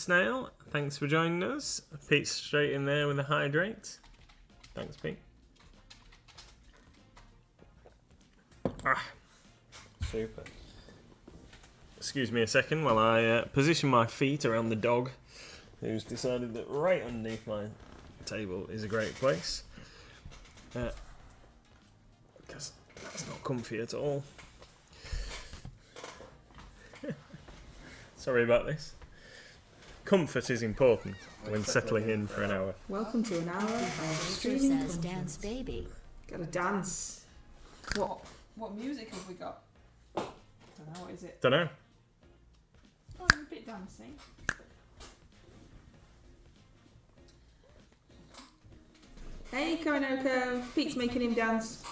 Snail, thanks for joining us. Pete's straight in there with a hydrate. Thanks, Pete. Super. Excuse me a second while I position my feet around the dog, who's decided that right underneath my table is a great place. Because that's not comfy at all. Sorry about this. Comfort is important when settling in for an hour. Welcome to an hour of streaming says dance baby. Gotta dance. What music have we got? Don't know, what is it? Don't know. Oh, a bit dancing. Hey, Koronoko. Pete's making him dance.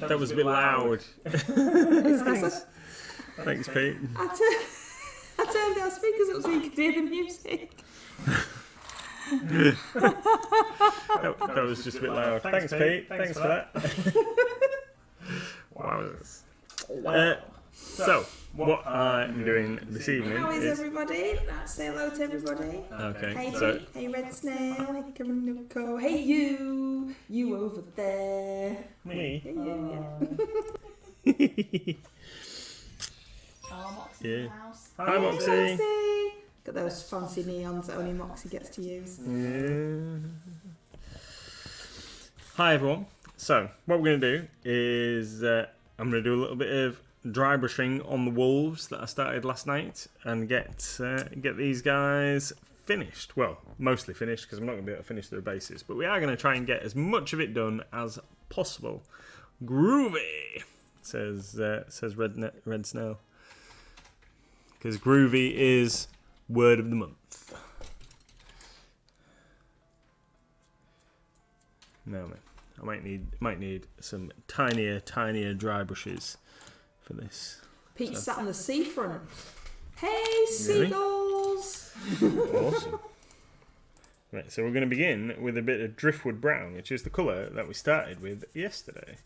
That was a bit loud. Thanks, Pete. I turned our speakers up so you could hear the music. that was just a bit loud. Thanks, Pete. Thanks for that. Wow. So, what I'm doing this evening How is everybody? Let's say hello to everybody. Okay. Hey, So, Pete. Hey, Red Snail. Hey, Koronoko. Hey, you. You over there. me. Hey, you. Oh, Moxie's Yeah. in the house. Hi, Moxie. Moxie. Got those fancy neons that only Moxie gets to use. Yeah. Hi, everyone. So, what we're going to do is I'm going to do a little bit of dry brushing on the wolves that I started last night and get these guys finished. Well, mostly finished because I'm not going to be able to finish their bases, but we are going to try and get as much of it done as possible. Groovy, says Red Snail, because groovy is word of the month. No, man. I might need some tinier dry brushes for this. Pete sat on the seafront. Hey, Really? seagulls! Awesome. Right, so we're going to begin with a bit of driftwood brown, which is the colour that we started with yesterday.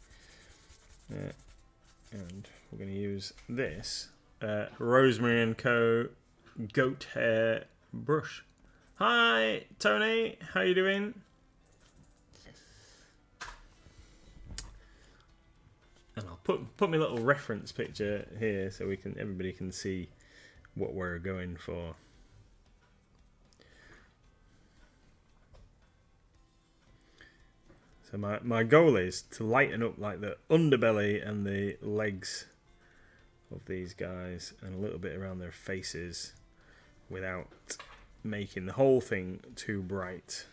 And we're going to use this Rosemary & Co. goat hair brush. Hi, Tony. How you doing? And I'll put my little reference picture here so everybody can see what we're going for. So my goal is to lighten up like the underbelly and the legs of these guys and a little bit around their faces without making the whole thing too bright.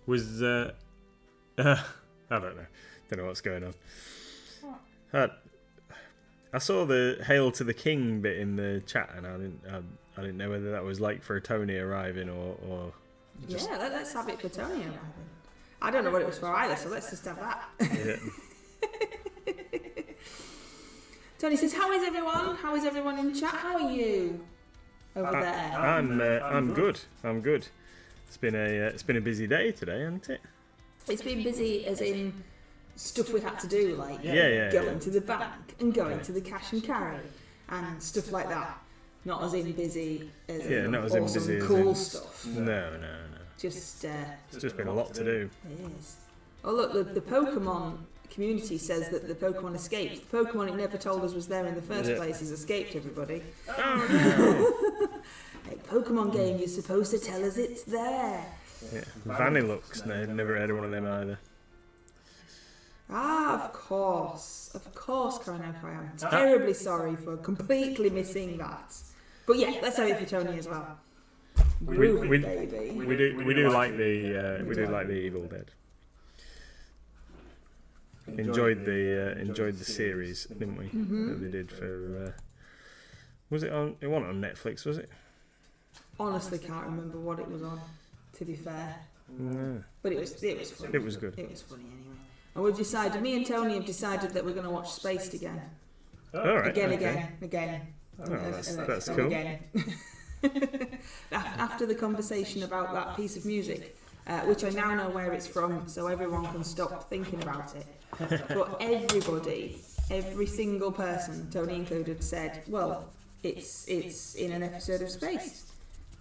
Was I don't know what's going on. I saw the "Hail to the King" bit in the chat, and I didn't know whether that was like for Tony arriving or just... Yeah, let's have it for Tony arriving. I don't know what it was for either, so let's just have that. Yeah. Tony says, "How is everyone? How is everyone in chat? How are you over there?" I'm good. I'm good. It's been a busy day today, hasn't it? It's been busy as in stuff we had to do, like going to the bank and going to the cash and carry and stuff like that. Not as in busy as in not as in awesome, busy as cool in... stuff. No. Just It's just been a lot to do. It is. Oh look, the Pokemon community says that the Pokemon escaped. The Pokemon it never told us was there in the first place has escaped everybody. Oh no! Like, Pokemon game, you're supposed to tell us it's there. Yeah. Vanilluxe, no, never heard of one of them either. Ah, of course, Koronoko. I am terribly sorry for completely missing that. But yeah, let's have it for Tony as well. Groovy, baby. We do like the Evil Dead. Enjoyed the series, didn't we? Mm-hmm. That they did for. Was it on? It wasn't on Netflix, was it? Honestly, can't remember what it was on. To be fair, No. but it was funny. It was good. It was funny anyway. And we've decided, me and Tony have decided that we're going to watch Spaced again. All right. Again. Oh, that's cool. Again. After the conversation about that piece of music, which I now know where it's from, so everyone can stop thinking about it. But everybody, every single person, Tony included, said, well, it's in an episode of Spaced.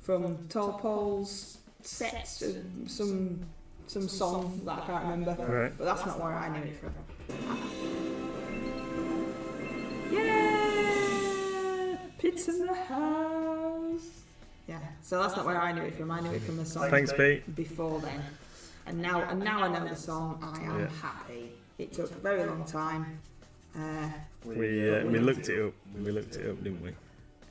From Tall Pole's set, some song that I can't remember. Right. But that's not where I knew it from. Yeah! Pits in the house! Yeah, so that's not where I knew it from. I knew it from the song Thanks, Pete. before then. And now I know the song. I am happy. It took a very long time. We looked it up. We looked it up, didn't we?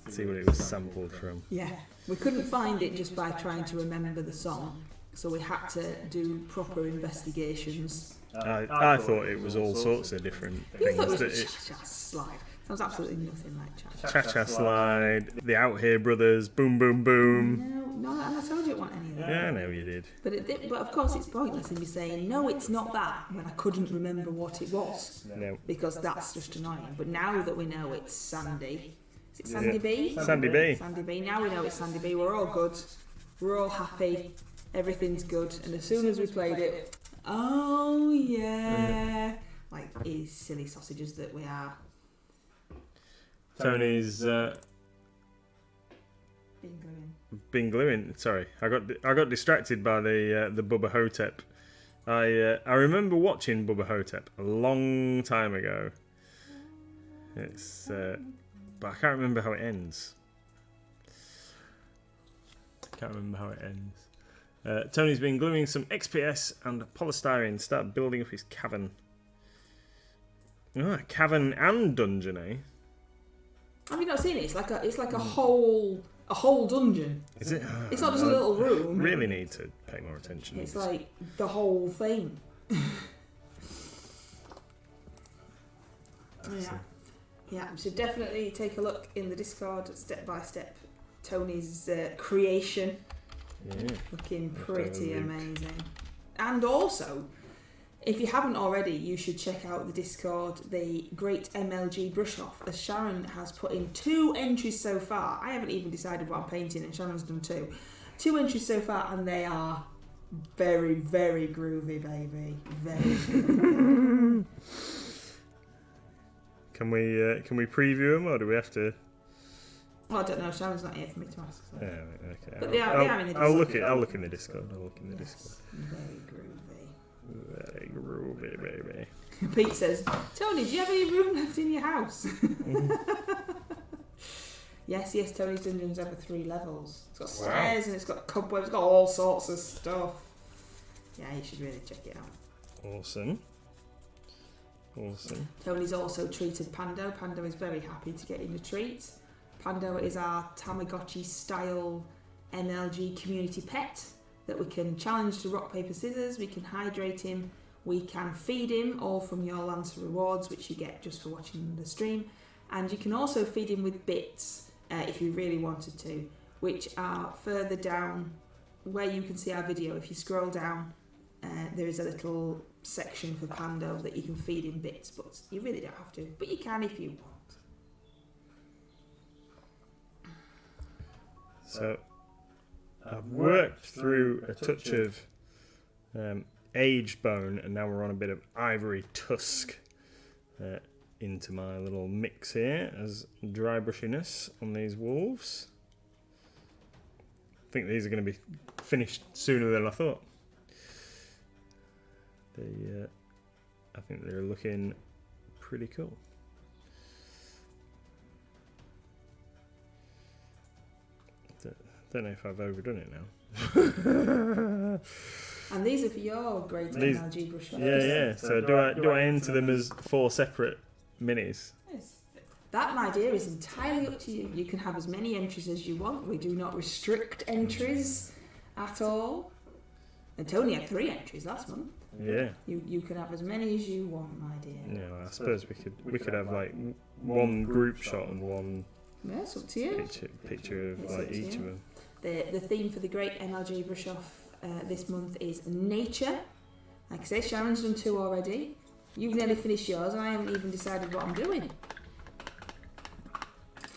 See what it was sampled from. Yeah, we couldn't find it just by trying to remember the song. So we had to do proper investigations. I thought it was all sorts of different You things. thought it That was Cha-Cha Slide. Sounds absolutely nothing like Cha-Cha. Cha-Cha Slide, the Out Here Brothers, Boom Boom Boom. No, and I told you it wasn't any of that. Yeah, I know you did. But of course it's pointless in me saying, no, it's not that, when I couldn't remember what it was. No. Because that's just annoying. But now that we know it's Sandy, is it Sandy B? Sandy B. Sandy B. Now we know it's Sandy B. We're all good. We're all happy. Everything's good. And as soon as we played it, oh yeah. Like these silly sausages that we are. Tony's Being gluing. been gluing. Sorry, I got distracted by the Bubba Hotep. I remember watching Bubba Hotep a long time ago. It's but I can't remember how it ends. Tony's been gluing some XPS and polystyrene to start building up his cavern. Ah, cavern and dungeon, eh? Have you not seen it? It's like a whole dungeon. Is it? It's not just a little room. Really need to pay more attention. It's like the whole thing. Yeah, so definitely take a look in the Discord, step by step. Tony's creation. Yeah. Looking pretty amazing. And also, if you haven't already, you should check out the Discord, the Great MLG Brush Off, as Sharon has put in 2 entries so far. I haven't even decided what I'm painting, and Sharon's done 2. 2 entries so far, and they are very, very groovy, baby. Very groovy. Can we preview them, or do we have to? Well, I don't know. Sharon's not here for me to ask. So. Yeah, okay. But they are in the Discord. I'll look in the Discord. Yes, very groovy. Very groovy, baby. Pete says, Tony, do you have any room left in your house? Yes, Tony's dungeon's over 3 levels. It's got stairs and it's got cobwebs, it's got all sorts of stuff. Yeah, you should really check it out. Awesome. Tony's also treated Pando. Pando is very happy to get in a treat. Pando is our Tamagotchi style MLG community pet that we can challenge to rock, paper, scissors, we can hydrate him, we can feed him, all from your Lancer rewards, which you get just for watching the stream. And you can also feed him with bits if you really wanted to, which are further down where you can see our video. If you scroll down, there is a little section for Pando that you can feed him bits, but you really don't have to, but you can if you want. So I've worked through a touch of aged bone, and now we're on a bit of ivory tusk into my little mix here as dry brushiness on these wolves. I think these are going to be finished sooner than I thought. I think they're looking pretty cool. Don't know if I've overdone it now. And these are for your great MLG brush. Yeah. So do I enter them as 4 separate minis? Yes. That, my dear, is entirely up to you. You can have as many entries as you want. We do not restrict entries at all. And Tony had 3 entries last month. Yeah. You can have as many as you want, my dear. Yeah, I suppose we could have like 1 group shot and 1 it's up to you. picture of like each of them. The theme for the Great MLG Brush Off this month is nature. Like I say, Sharon's done 2 already. You've nearly finished yours, and I haven't even decided what I'm doing.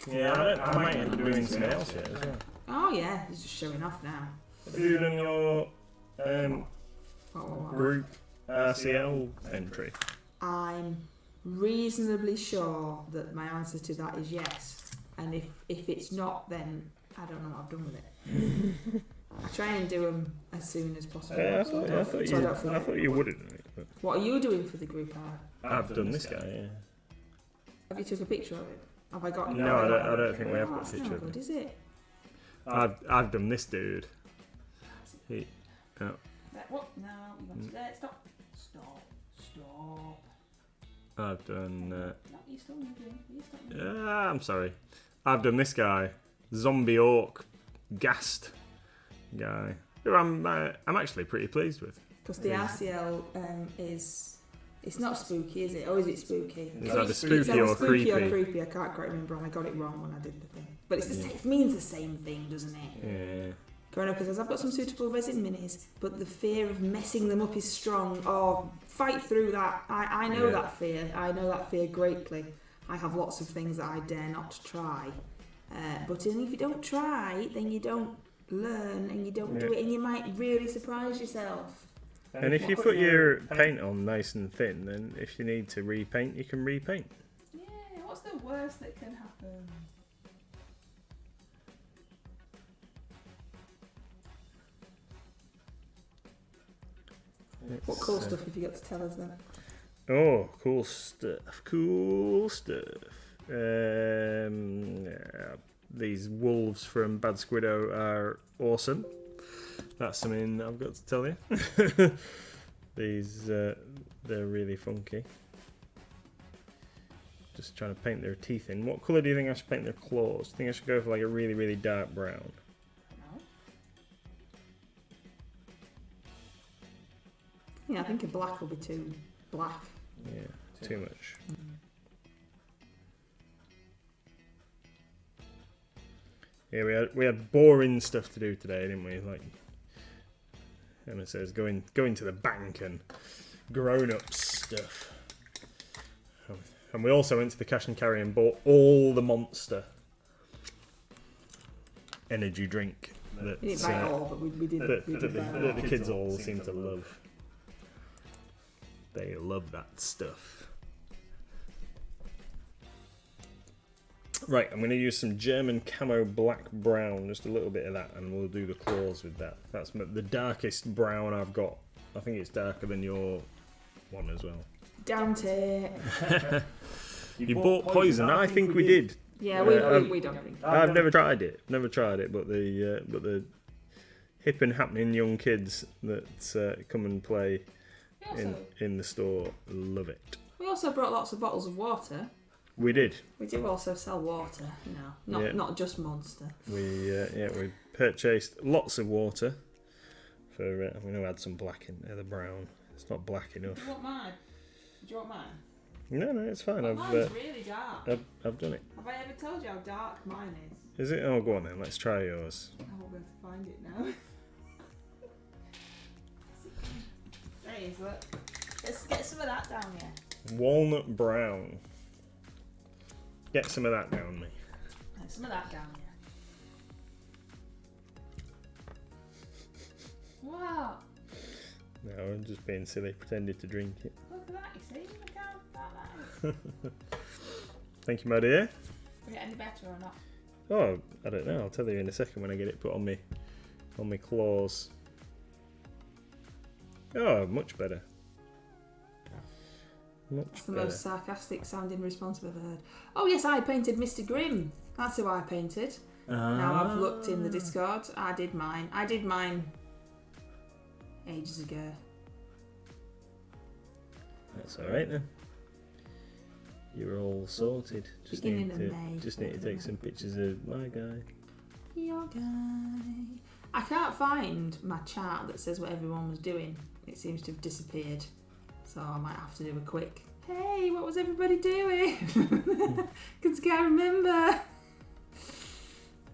Yeah, I might end up doing something else yet as well. Oh yeah, he's just showing off now. Have you done your What? group RCL entry? I'm reasonably sure that my answer to that is yes. And if it's not, then I don't know what I've done with it. I try and do them as soon as possible. I thought you would have done it. But What are you doing for the group art? I've done this guy, yeah. Have you took a picture of it? Have I got? No, I don't think we have got a That's picture not of good, it. is it? I've done this dude. What? No, you got to there. Stop. I've done. No, you still moving. You still moving. I'm sorry. I've done this guy, zombie orc, gassed guy, who I'm actually pretty pleased with. Because the RCL it's not spooky, is it? Or is it spooky? Is that It's spooky either or spooky creepy? or creepy. I can't quite remember, and I got it wrong when I did the thing. But it's it means the same thing, doesn't it? Yeah. Growing says, I've got some suitable resin minis, but the fear of messing them up is strong. Oh, fight through that. I know that fear. I know that fear greatly. I have lots of things that I dare not try. But if you don't try, then you don't learn and you don't do it, and you might really surprise yourself. And if you put your paint on nice and thin, then if you need to repaint, you can repaint. Yeah, what's the worst that can happen? What cool stuff have you got to tell us then? Oh, cool stuff. Cool stuff. These wolves from Bad Squiddo are awesome. That's something I've got to tell you. These, they're really funky. Just trying to paint their teeth in. What colour do you think I should paint their claws? Do you think I should go for like a really, really dark brown? No. Yeah, I think a black will be too black. Yeah, too much. Yeah, we had boring stuff to do today, didn't we? Like Emma says, going to the bank and grown-up stuff. And we also went to the cash and carry and bought all the Monster energy drink that We didn't buy it all, but we did. that We did buy it all. the kids all seem to love. They love that stuff. Right, I'm going to use some German camo black brown, just a little bit of that, and we'll do the claws with that. That's the darkest brown I've got. I think it's darker than your one as well. Don't it? You bought poison. I think we did. Yeah, we don't drink. I've never tried it. But the hip and happening young kids that come and play in the store love it. We also brought lots of bottles of water. We did. We do also sell water, not just Monster. We purchased lots of water. For we know I had some black in there, the brown. It's not black enough. Do you want mine? Do you want mine? No, it's fine. Mine's really dark. I've done it. Have I ever told you how dark mine is? Is it? Oh, go on then. Let's try yours. I won't be able to find it now. There it is, look. Let's get some of that down here. Walnut brown. Get some of that down me. Get some of that down here. Wow. No, I'm just being silly. Pretended to drink it. Look at that, you see? Look how that is. Thank you, my dear. Is it any better or not? Oh, I don't know. I'll tell you in a second when I get it put on me claws. Oh, much better. That's the most sarcastic sounding response I've ever heard. Oh yes, I painted Mr. Grimm. That's who I painted. Now I've looked in the Discord. I did mine ages ago. That's alright then. You're all sorted. Just need to take some pictures of my guy. Your guy. I can't find my chart that says what everyone was doing. It seems to have disappeared. So I might have to do a quick, hey, what was everybody doing? Because I can't remember.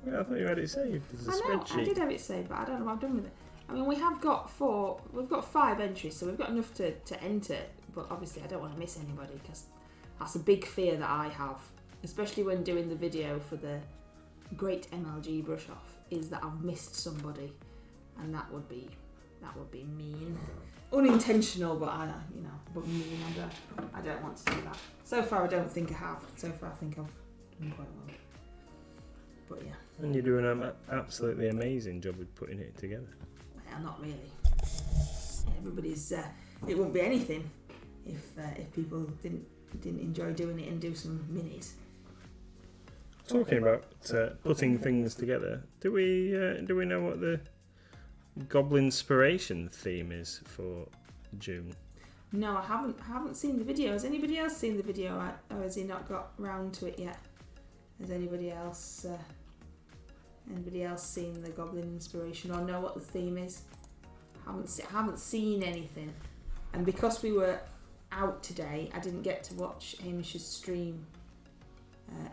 Well, I thought you had it saved as a spreadsheet. I did have it saved, but I don't know what I've done with it. I mean, we've got 5 entries, so we've got enough to enter, but obviously I don't want to miss anybody, because that's a big fear that I have, especially when doing the video for the Great MLG Brush Off, is that I've missed somebody, and that would be mean. Unintentional, but but mean. I don't want to do that. So far I don't think I have. So far I think I've done quite well. But yeah. And you're doing an absolutely amazing job with putting it together. Well, not really. Everybody's. It wouldn't be anything if people didn't enjoy doing it and do some minis. Talking about putting things together, do we know what the Goblin Inspiration theme is for June? No, I haven't seen the video. Has anybody else seen the video, or has he not got round to it yet? Has anybody else seen the Goblin Inspiration or know what the theme is? Haven't seen anything, and because we were out today, I didn't get to watch Hamish's stream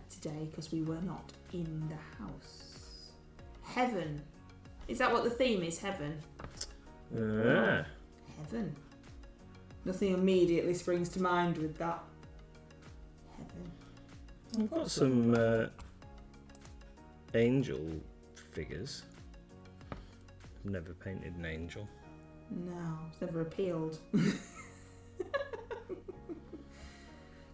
today because we were not in the house. Heaven. Is that what the theme is? Heaven? Heaven. Nothing immediately springs to mind with that. Heaven. I've got some angel figures. I've never painted an angel. No, it's never appealed. Can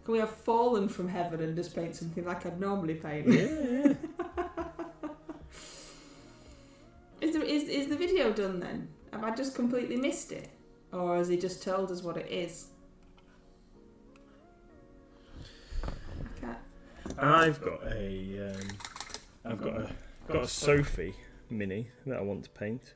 we have fallen from heaven and just paint something like I'd normally paint? Yeah. Is the video done then? Have I just completely missed it? Or has he just told us what it is? I can't. I've got a Sophie mini that I want to paint.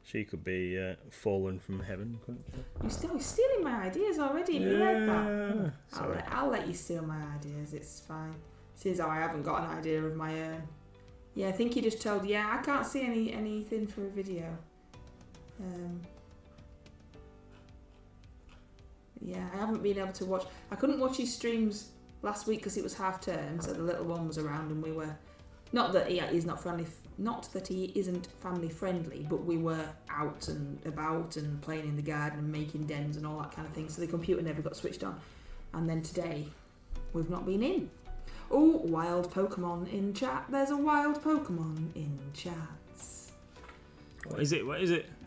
She could be fallen from heaven, couldn't she? You're stealing my ideas already. Have you read that? Sorry. I'll let you steal my ideas. It's fine. Seems how I haven't got an idea of my own. Yeah, I think he just told. Yeah, I can't see anything for a video. Yeah, I haven't been able to watch. I couldn't watch his streams last week because it was half term, so the little one was around, and we were not that he is not friendly. Not that he isn't family friendly, but we were out and about and playing in the garden and making dens and all that kind of thing. So the computer never got switched on. And then today, we've not been in. Oh, wild Pokemon in chat. There's a wild Pokemon in chats. What is it?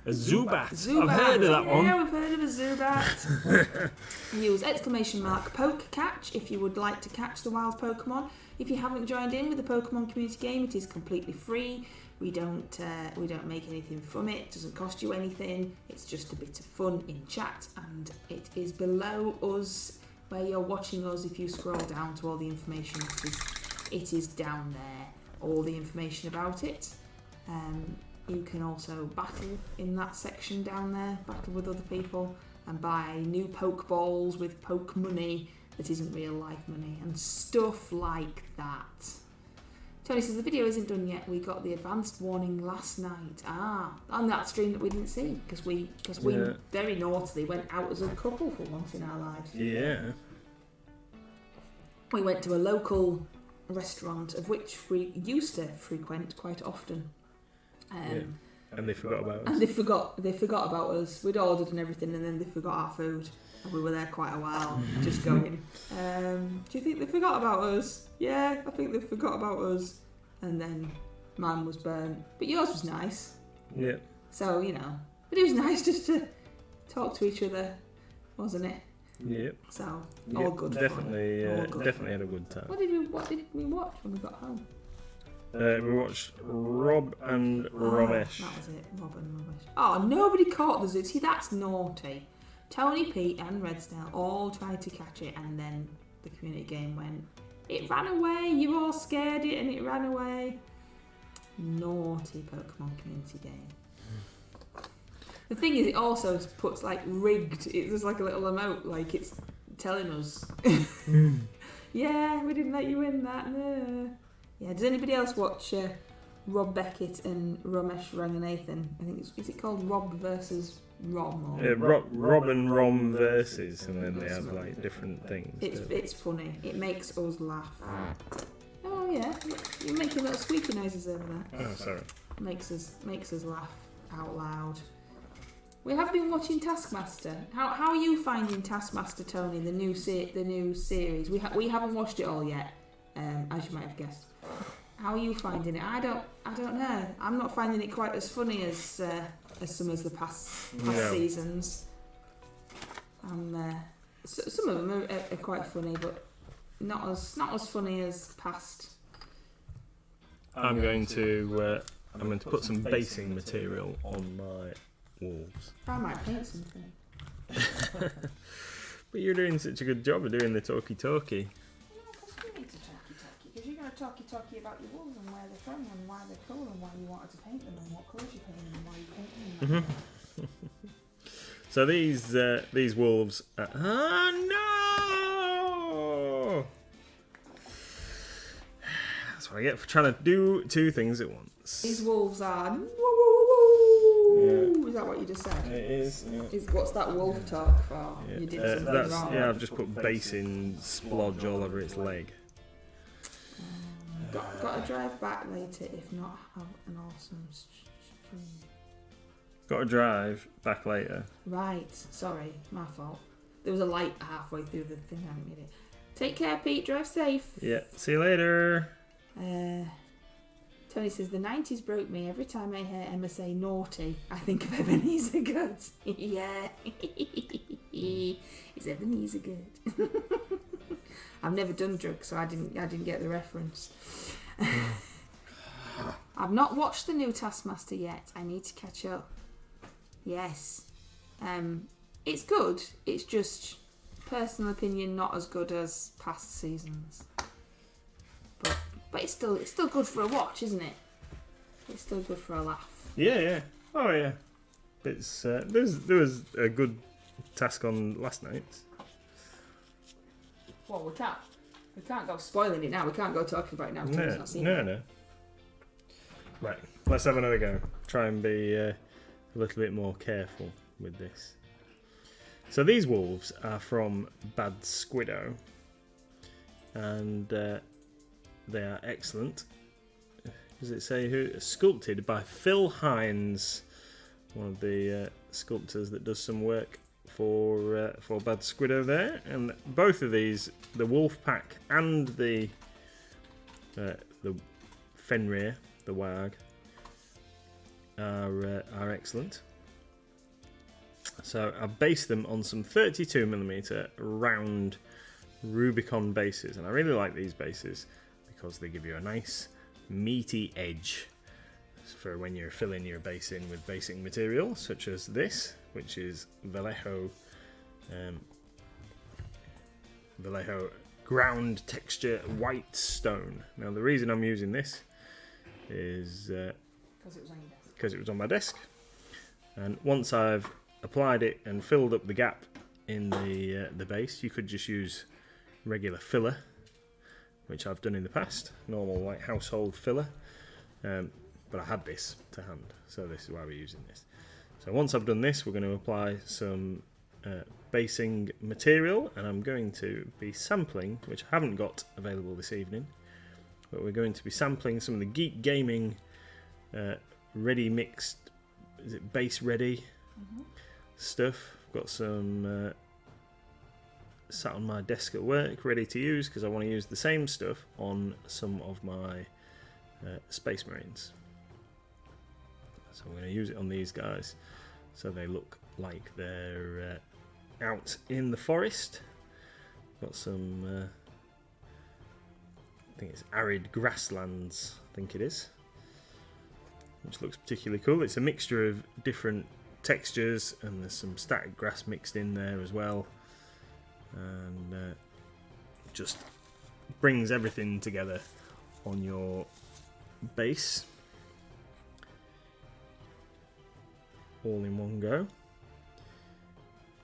A Zubat. Zubat. I've heard of that one. Yeah, we've heard of a Zubat. Use !poke catch if you would like to catch the wild Pokemon. If you haven't joined in with the Pokemon community game, it is completely free. We don't make anything from it. It doesn't cost you anything. It's just a bit of fun in chat, and it is below us where you're watching us. If you scroll down to all the information, it is down there. All the information about it. You can also battle in that section down there, battle with other people, and buy new Pokeballs with Poke money that isn't real life money, and stuff like that. Tony says the video isn't done yet. We got the advanced warning last night. On that stream that we didn't see because we very naughtily went out as a couple for once in our lives. Yeah. We went to a local restaurant of which we used to frequent quite often. And they forgot about us. And they forgot about us. We'd ordered and everything, and then they forgot our food. And we were there quite a while, just going, do you think they forgot about us? Yeah, I think they forgot about us. And then mine was burnt. But yours was nice. Yeah. So, but it was nice just to talk to each other, wasn't it? Yep. So, all good definitely, fun. All good definitely fun. had a good time. What did we watch when we got home? We watched Rob and Ramesh. That was it, Rob and Ramesh. Oh, nobody caught the Zuzi. That's naughty. Tony, Pete and Redsdale all tried to catch it, and then the community game went, it ran away, you all scared it and it ran away. Naughty Pokemon community game. The thing is, it also puts like rigged, there's like a little emote, like it's telling us, yeah, we didn't let you win that, no. Yeah, does anybody else watch Rob Beckett and Ramesh Ranganathan? I think is it called Rob versus Rom? Or Rob and Rom versus, and then they have like different things. It's funny. It makes us laugh. Oh yeah, you're making little squeaky noises over there. Oh, sorry. Makes us laugh. out loud. We have been watching Taskmaster. How are you finding Taskmaster, Tony? The new series. We haven't watched it all yet, as you might have guessed. How are you finding it? I don't know. I'm not finding it quite as funny as some of the past seasons. Some of them are quite funny, but not as funny as past. I'm going to put some basing material on my wolves. I might paint something. But you're doing such a good job of doing the talkie-talkie. Because you need to talkie-talkie. Because you're going to talkie-talkie about your wolves and where they're from and why they're cool and why you wanted to paint them and what colours you paint them and why you paint them. So these wolves. Oh no! That's what I get for trying to do two things at once. These wolves are. Yeah. Is that what you just said? It is. Yeah. What's that wolf talk for? Yeah. You did something wrong. Yeah, I've just put basing splodge all over its leg. Got to drive back later, if not have an awesome stream. Got to drive back later. Right, sorry, my fault. There was a light halfway through the thing, I didn't get it. Take care, Pete, drive safe. Yeah, see you later. Tony says, the 90s broke me. Every time I hear Emma say naughty, I think of Ebenezer Goods. Yeah, it's Ebenezer Good. I've never done drugs, so I didn't get the reference. I've not watched the new Taskmaster yet. I need to catch up. Yes. It's good. It's just, personal opinion, not as good as past seasons. But it's still good for a watch, isn't it? It's still good for a laugh. Yeah. Oh yeah. It's there was a good task on last night. Well, we can't go spoiling it now. We can't go talking about it now. No. Right, let's have another go. Try and be a little bit more careful with this. So these wolves are from Bad Squiddo, and they are excellent. Does it say who? Sculpted by Phil Hines, one of the sculptors that does some work for Bad Squiddo there. And both of these, the wolf pack and the Fenrir, the wag, are excellent. So I've based them on some 32mm round Rubicon bases, and I really like these bases because they give you a nice meaty edge for when you're filling your base in with basing material, such as this, which is Vallejo ground texture white stone. Now the reason I'm using this is because it was on my desk, and once I've applied it and filled up the gap in the base, you could just use regular filler, which I've done in the past, normal like household filler, but I had this to hand, so this is why we're using this. So once I've done this, we're going to apply some basing material, and I'm going to be sampling, which I haven't got available this evening, but we're going to be sampling some of the Geek Gaming ready mixed, is it base ready stuff. I've got some sat on my desk at work ready to use because I want to use the same stuff on some of my Space Marines. So I'm going to use it on these guys so they look like they're out in the forest. Got some I think it's arid grasslands, I think it is, which looks particularly cool. It's a mixture of different textures, and there's some static grass mixed in there as well, and just brings everything together on your base all in one go.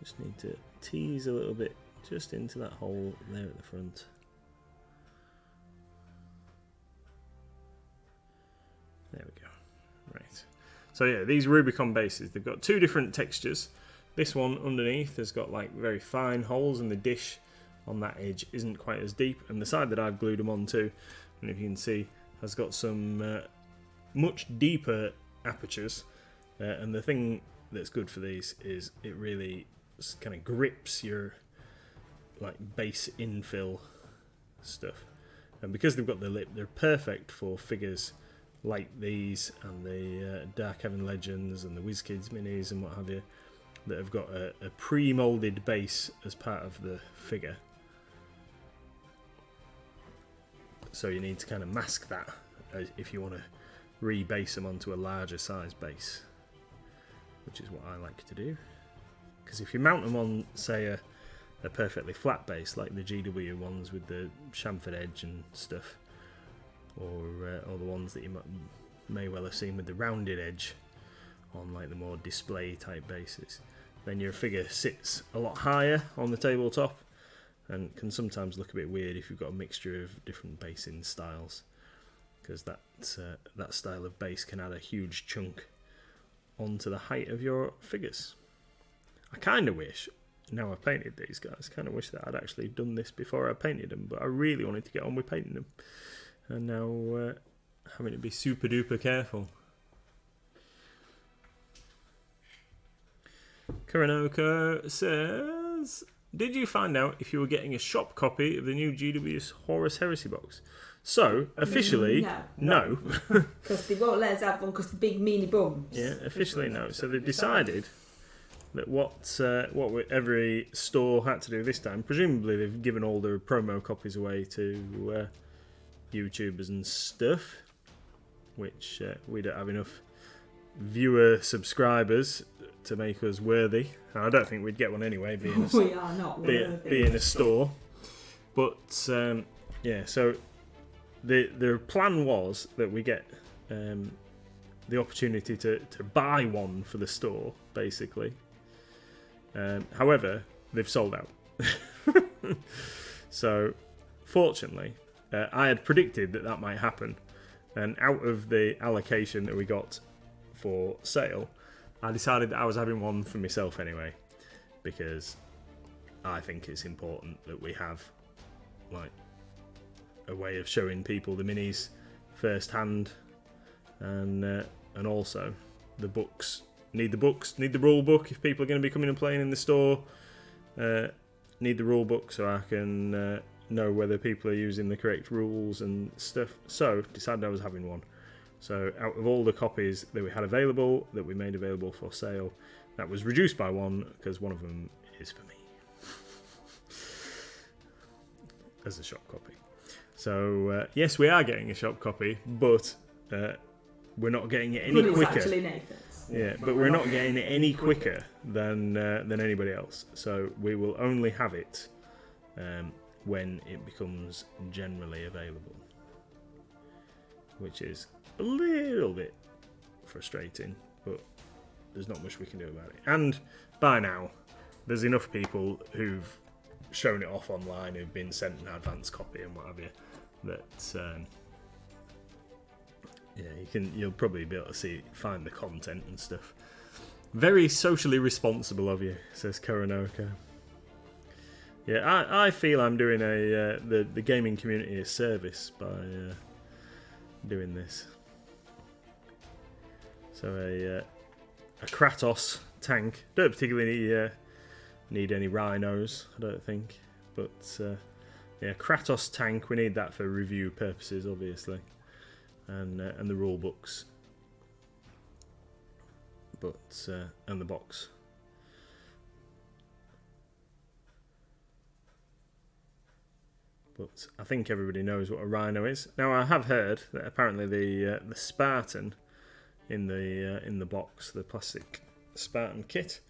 Just need to tease a little bit just into that hole there at the front. There we go. Right. So yeah, these Rubicon bases, they've got two different textures. This one underneath has got like very fine holes, and the dish on that edge isn't quite as deep. And the side that I've glued them onto, and if you can see, has got some much deeper apertures And the thing that's good for these is it really kind of grips your like base infill stuff. And because they've got the lip, they're perfect for figures like these and the Dark Heaven Legends and the WizKids minis and what have you, that have got a pre-molded base as part of the figure. So you need to kind of mask that if you want to rebase them onto a larger size base, which is what I like to do. Because if you mount them on, say, a perfectly flat base like the GW ones with the chamfered edge and stuff, or the ones that you may well have seen with the rounded edge on like the more display type bases, then your figure sits a lot higher on the tabletop and can sometimes look a bit weird if you've got a mixture of different basing styles, because that style of base can add a huge chunk onto the height of your figures. I kind of wish, now I've painted these guys, kind of wish that I'd actually done this before I painted them, but I really wanted to get on with painting them, and now having to be super duper careful. Karanoko says, did you find out if you were getting a shop copy of the new GW's Horus Heresy box? So, officially, no. Because they won't let us have one because the big meanie bums. Yeah, officially no. So they've decided that what every store had to do this time, presumably they've given all their promo copies away to YouTubers and stuff, which we don't have enough viewer subscribers to make us worthy. I don't think we'd get one anyway, being we are not worthy. Being a store. But yeah, so the plan was that we get the opportunity to buy one for the store, basically. However, they've sold out. So, fortunately, I had predicted that might happen, and out of the allocation that we got for sale, I decided that I was having one for myself anyway, because I think it's important that we have like a way of showing people the minis firsthand, and also the books. Need the rule book if people are going to be coming and playing in the store. Need the rule book so I can know whether people are using the correct rules and stuff. So decided I was having one. So out of all the copies that we had available, that we made available for sale, that was reduced by one because one of them is for me as a shop copy. So yes, we are getting a shop copy, but we're not getting it any quicker. It's actually Nathan's. Yeah, but we're not getting it any quicker than anybody else. So we will only have it when it becomes generally available, which is a little bit frustrating, but there's not much we can do about it. And by now, there's enough people who've shown it off online, who've been sent an advance copy and what have you, that yeah, you'll probably be able to find the content and stuff. Very socially responsible of you, says Karanoko. Yeah, I feel I'm doing the gaming community a service by doing this. So a Kratos tank. Don't particularly need any rhinos, I don't think. But yeah, Kratos tank. We need that for review purposes, obviously. And the rule books, but and the box. But I think everybody knows what a rhino is. Now I have heard that apparently the Spartan in the box, the plastic Spartan kit,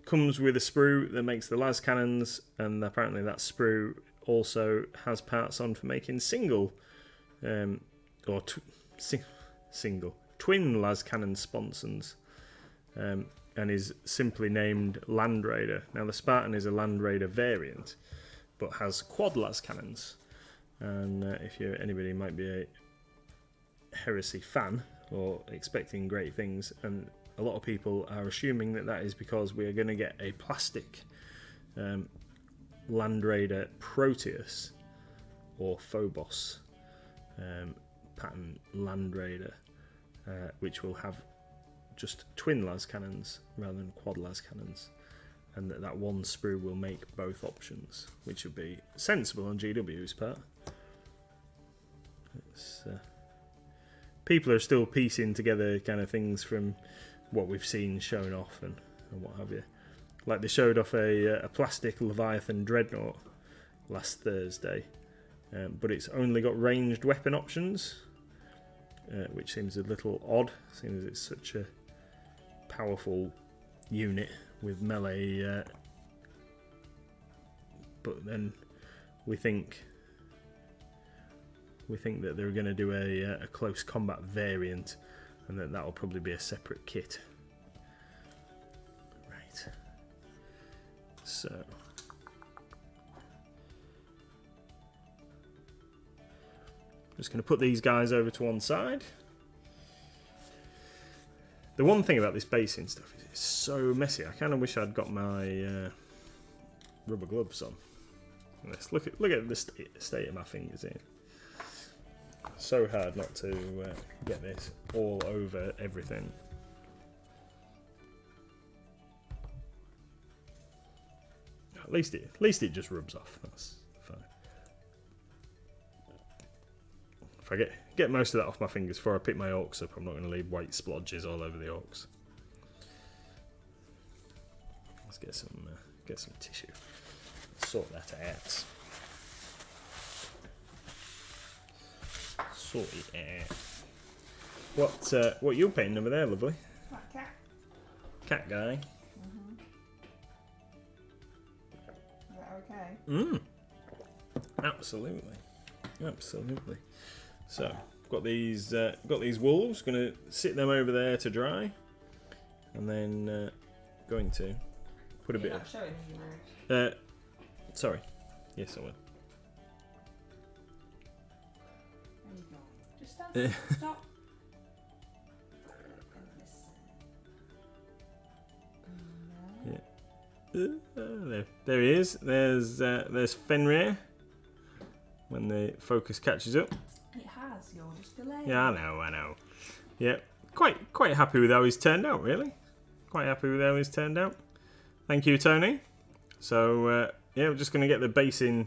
comes with a sprue that makes the las cannons, and apparently that sprue also has parts on for making single. Single twin las cannon sponsons, and is simply named Land Raider. Now the Spartan is a Land Raider variant, but has quad las cannons. And if anybody might be a Heresy fan or expecting great things, and a lot of people are assuming that is because we are going to get a plastic Land Raider Proteus or Phobos pattern Land Raider, which will have just twin las cannons rather than quad las cannons, and that one sprue will make both options, which would be sensible on GW's part. People are still piecing together kind of things from what we've seen shown off and what have you. Like they showed off a plastic Leviathan Dreadnought last Thursday, but it's only got ranged weapon options, which seems a little odd, seeing as it's such a powerful unit with melee. But then we think that they're going to do a close combat variant, and that will probably be a separate kit. Right. So. Just going to put these guys over to one side. The one thing about this basing stuff is it's so messy. I kind of wish I'd got my rubber gloves on. Let's look at the state of my fingers here. So hard not to get this all over everything. At least it just rubs off. That's fine. If I get most of that off my fingers before I pick my orcs up, I'm not going to leave white splodges all over the orcs. Let's get some tissue. Sort that out. Sort it out. What you painting over there, lovely? That cat. Cat guy. Is that okay? Absolutely. So got these wolves. Going to sit them over there to dry, and then going to put a bit Not of. showing me your Sorry. Yes, I will. There you go. Just stand. Stop. There he is. There's Fenrir. When the focus catches up. It has. You're just delayed. Yeah, I know. Yeah, quite happy with how he's turned out. Really, quite happy with how he's turned out. Thank you, Tony. So yeah, we're just going to get the basing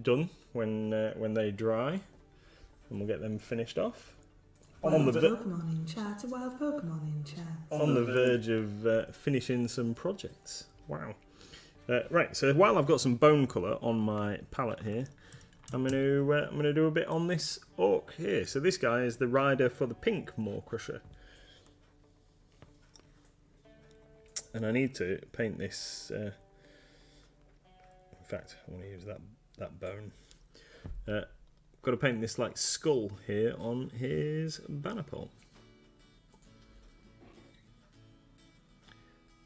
done when they dry, and we'll get them finished off. On the Pokemon in chat, a wild Pokemon in chat. On the verge of finishing some projects. Wow. Right. So while I've got some bone colour on my palette here, I'm gonna do a bit on this orc here. So this guy is the rider for the pink Maw Crusher, and I need to paint this. In fact, I want to use that bone. Got to paint this like skull here on his banner pole.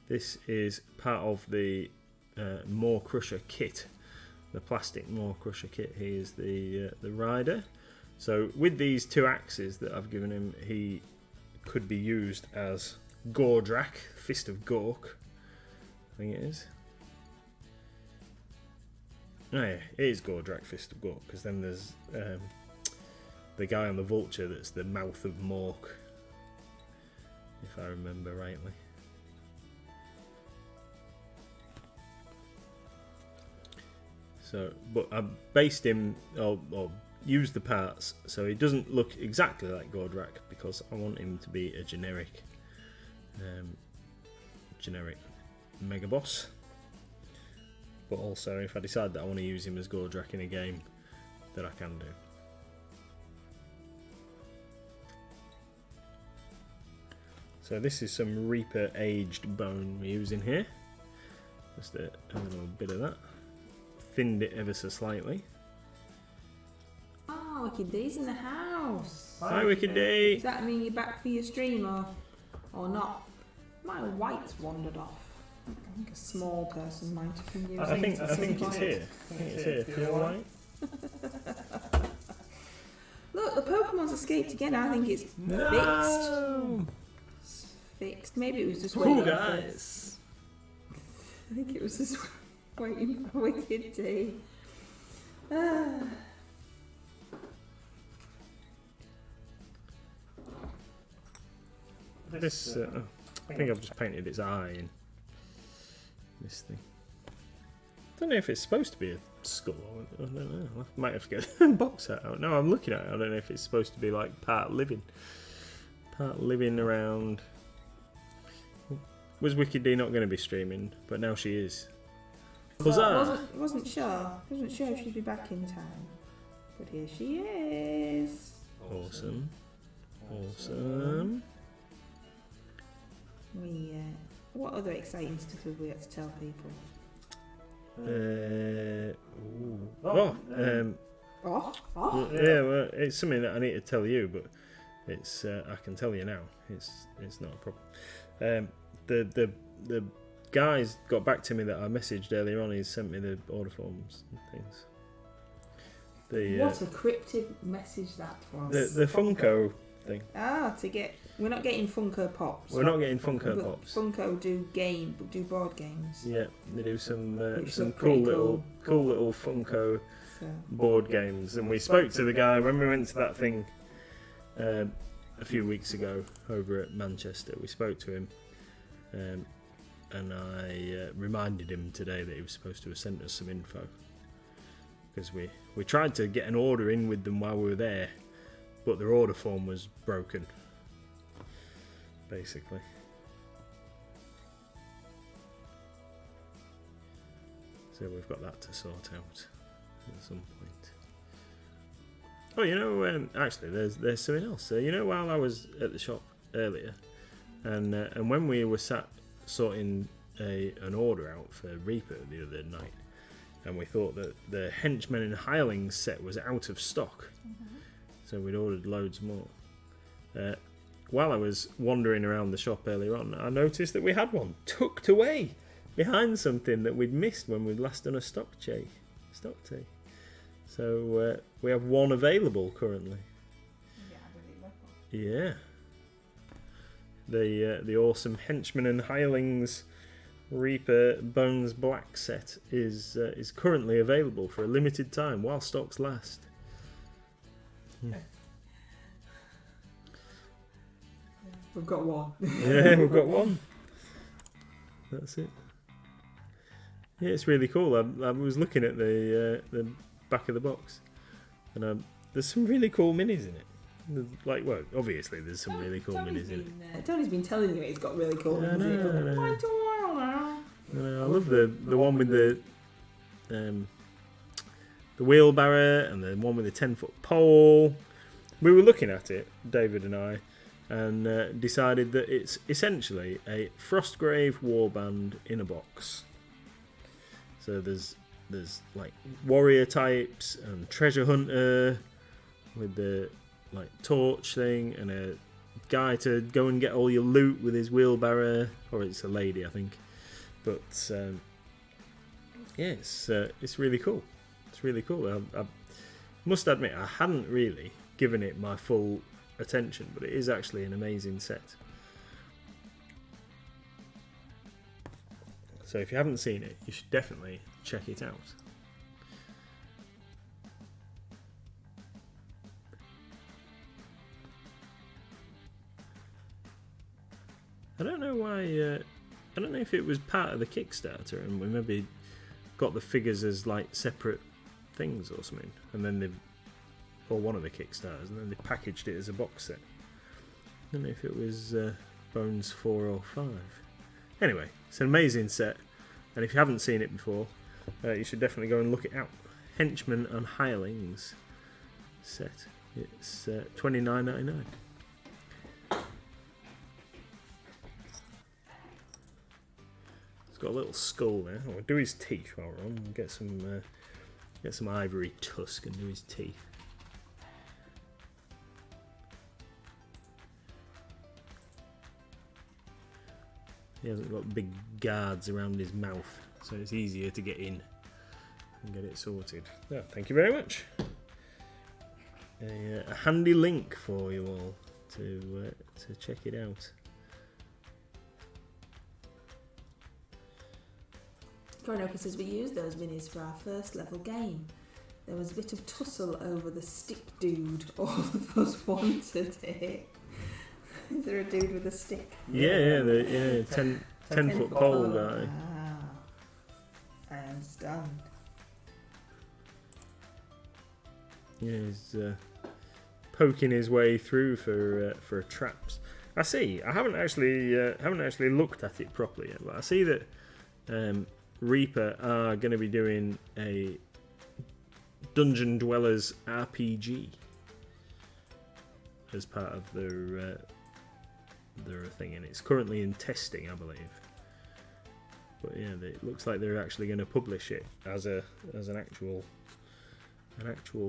This is part of the Maw Crusher kit. The plastic Maw Crusher kit. He is the rider. So with these two axes that I've given him, he could be used as Gordrak, Fist of Gork. I think it is. Oh yeah, it is Gordrak, Fist of Gork, because then there's the guy on the vulture that's the Mouth of Mork, if I remember rightly. So, but I based him, or used the parts, so he doesn't look exactly like Gordrak, because I want him to be a generic Mega Boss. But also, if I decide that I want to use him as Gordrak in a game, that I can do. So this is some Reaper aged bone we're using here. Just a little bit of that. Thinned it ever so slightly. Oh, Wicked D's in the house. Hi, Wicked D. Does that mean you're back for your stream or not? My white's wandered off. I think a small person might have been using I think it. it's here. I think it's here. Feel alright? Look, the Pokemon's escaped again. I think it's fixed. No! It's fixed. Maybe it was just Cool, waiting for- guys. I think it was just waiting for Wicked D. Ah. I This, I think I've just painted its eye in this thing. I don't know if it's supposed to be a skull. I don't know. I might have to get the box out. No, I'm looking at it. I don't know if it's supposed to be like part living around. Was Wicked D not going to be streaming? But now she is. Wasn't sure if she'd be back in time, but here she is. Awesome. What other exciting stuff have we got to tell people? Yeah, well, it's something that I need to tell you, but it's I can tell you now. It's not a problem. The guys got back to me that I messaged earlier on. He's sent me the order forms and things. What a cryptic message that was. The Funko thing. We're not getting Funko Pops. We're not getting Funko Pops. Funko do board games. Yeah, they do some cool little Funko board games. And we spoke to the guy when we went to that thing a few weeks ago over at Manchester. We spoke to him, and I reminded him today that he was supposed to have sent us some info, because we tried to get an order in with them while we were there, but their order form was broken, basically. So we've got that to sort out at some point. Oh, actually, there's something else. So, while I was at the shop earlier, and when we were sat sorting an order out for Reaper the other night, and we thought that the Henchmen and Hirelings set was out of stock, so we'd ordered loads more. While I was wandering around the shop earlier on, I noticed that we had one tucked away behind something that we'd missed when we'd last done a stock take. So we have one available currently. Yeah. The awesome Henchmen and Hirelings Reaper Bones Black set is currently available for a limited time while stocks last. We've got one. Yeah, we've got one. That's it. Yeah, it's really cool. I was looking at the back of the box, and there's some really cool minis in it. Obviously there's some really cool minis in it. Tony's been telling you it's got really cool minis in it for quite a while now. I love the one with the wheelbarrow and the one with the 10-foot pole. We were looking at it, David and I, and decided that it's essentially a Frostgrave warband in a box. So there's like warrior types and treasure hunter with the like torch thing, and a guy to go and get all your loot with his wheelbarrow, or it's a lady, I think. But yeah, it's really cool. It's really cool. I must admit I hadn't really given it my full attention, but it is actually an amazing set. So if you haven't seen it, you should definitely check it out. I don't know why. I don't know if it was part of the Kickstarter, and we maybe got the figures as like separate things or something, and then or one of the Kickstarters, and then they packaged it as a box set. I don't know if it was Bones 4 or 5. Anyway, it's an amazing set, and if you haven't seen it before, you should definitely go and look it out. Henchmen and Hirelings set. It's $29.99. It's got a little skull there. We'll do his teeth while we're on. We'll get some ivory tusk and do his teeth. He hasn't got big guards around his mouth, so it's easier to get in and get it sorted. Oh, thank you very much. A handy link for you all to check it out. Coronoko says we used those minis for our first level game. There was a bit of tussle over the stick dude. All of us wanted it. Is there a dude with a stick? Yeah, the 10-foot pole guy. Ah, I understand. Yeah, he's poking his way through for traps. I see. I haven't actually looked at it properly yet, but I see that Reaper are going to be doing a Dungeon Dwellers RPG as part of their thing, and it's currently in testing, I believe. But yeah, it looks like they're actually going to publish it as an actual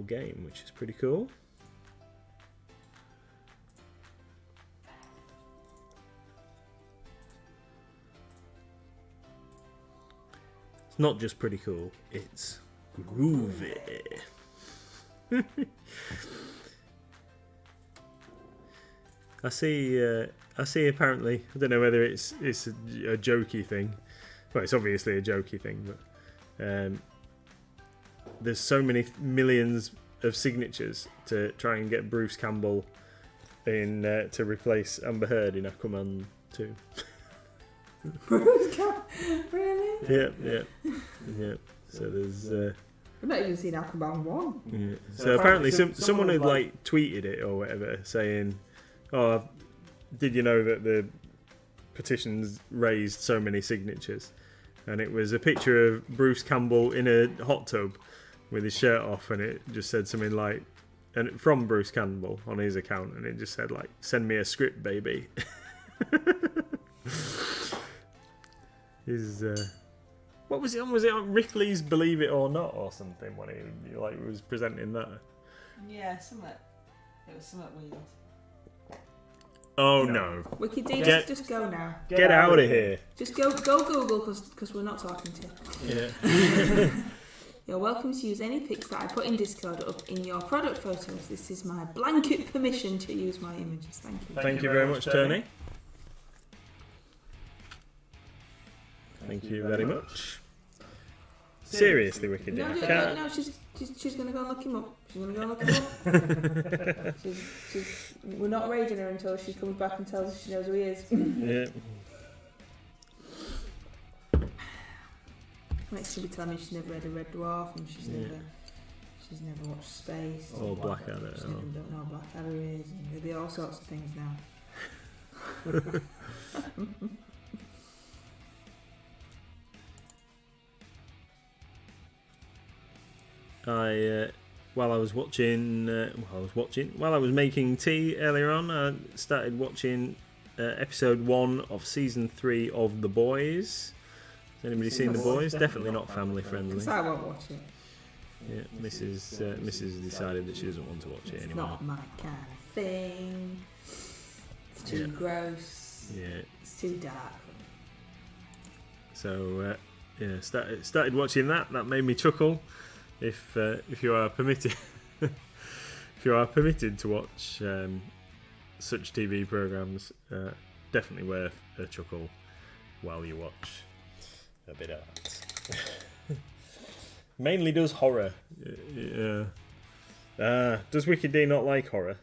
game, which is pretty cool. It's not just pretty cool, it's groovy. I see apparently, I don't know whether it's a jokey thing. Well, it's obviously a jokey thing, but there's so many millions of signatures to try and get Bruce Campbell in to replace Amber Heard in Aquaman 2. Bruce Campbell? Really? Yeah. So there's. I've not even seen Aquaman 1. Yeah. So apparently, someone had like tweeted it or whatever, saying, "Oh, did you know that the petitions raised so many signatures?" And it was a picture of Bruce Campbell in a hot tub with his shirt off, and it just said something like, and from Bruce Campbell on his account, and it just said like, "Send me a script, baby." What was it on? Was it on Ripley's Believe It or Not or something when he like was presenting that? Yeah, it was somewhat weird. Oh no! Wicked D, just go now. Get out of here! Just go Google because we're not talking to you. Yeah. You're welcome to use any pics that I put in Discord up in your product photos. This is my blanket permission to use my images. Thank you. Thank you very much, Tony. Thank you very much. Seriously, Wicked D. No, she's going to go and look him up. She's going to go and look him up. We're not raiding her until she comes back and tells us she knows who he is. Yeah. Next she'll be telling me she's never read a Red Dwarf and she's never watched Space. Or Blackadder. She don't know what Blackadder is. And there'll be all sorts of things now. While I was making tea earlier on, I started watching episode 1 of season 3 of The Boys. Has anybody seen The Boys? Definitely not family friendly. Because I won't watch it. Yeah, Mrs. decided that she doesn't want to watch it anymore. It's not my kind of thing. It's too gross. Yeah. It's too dark. So started watching that. That made me chuckle. If you are permitted, to watch such TV programs, definitely worth a chuckle while you watch a bit of that. Mainly does horror. Does Wicked D not like horror?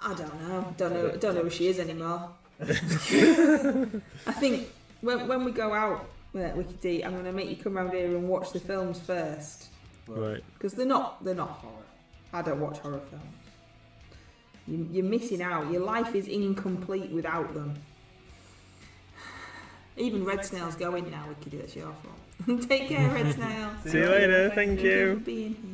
I don't know. Don't know who she is anymore. I think when we go out with Wicked D, I'm going to make you come around here and watch the films first. Right. Because they're not horror. I don't watch horror films. You're missing out. Your life is incomplete without them. Even Red Snail's going now, Wicked D. That's your fault. Take care, Red Snail. See you later. Thank you. For being here.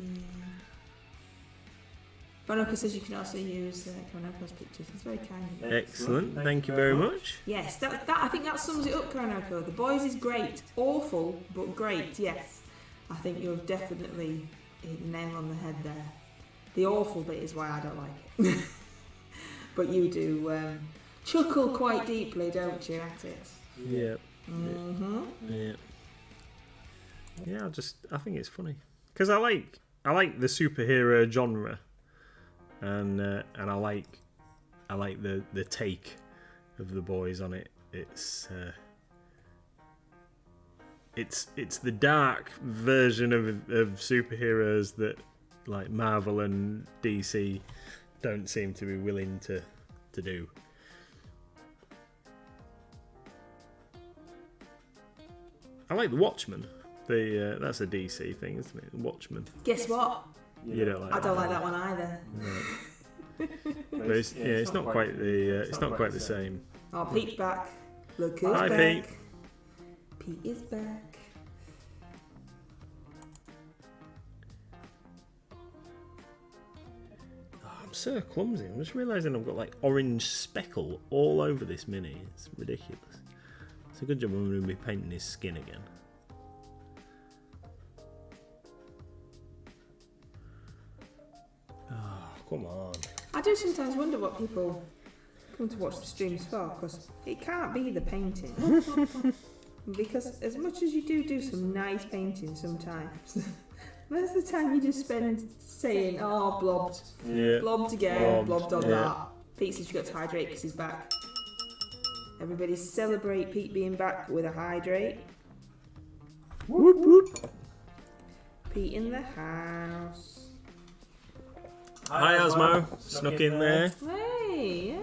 Bonoka says you can also use Konoko's pictures. It's very kind of you. Excellent. Thank you very much. Yes, that I think that sums it up, Konoko. The Boys is great. Awful, but great, yes. I think you've definitely hit the nail on the head there. The awful bit is why I don't like it. But you do chuckle quite deeply, don't you, at it? Yeah. Mm-hmm. Yeah. Yeah, I think it's funny. Because I like the superhero genre. And I like the take of The Boys on it. It's the dark version of superheroes that like Marvel and DC don't seem to be willing to to do. I like the Watchmen. That's a DC thing, isn't it? The Watchmen. Guess what? You don't like I don't that like that one either. Right. But it's not quite the same. Oh, Pete's back. Look who's Hi, back. Pete. Pete is back. Oh, I'm so clumsy. I'm just realising I've got like orange speckle all over this mini. It's ridiculous. It's a good job I'm going to be painting his skin again. Oh, come on. I do sometimes wonder what people come to watch the streams for, because it can't be the painting. Because as much as you do some nice painting sometimes, most of the time you just spend saying, oh, blobbed. Yeah. Blobbed again, blobbed on Yeah. that. Pete says you got to hydrate because he's back. Everybody celebrate Pete being back with a hydrate. Whoop, whoop. Pete in the house. Hi, Osmo. Snuck in there. Hey, yeah.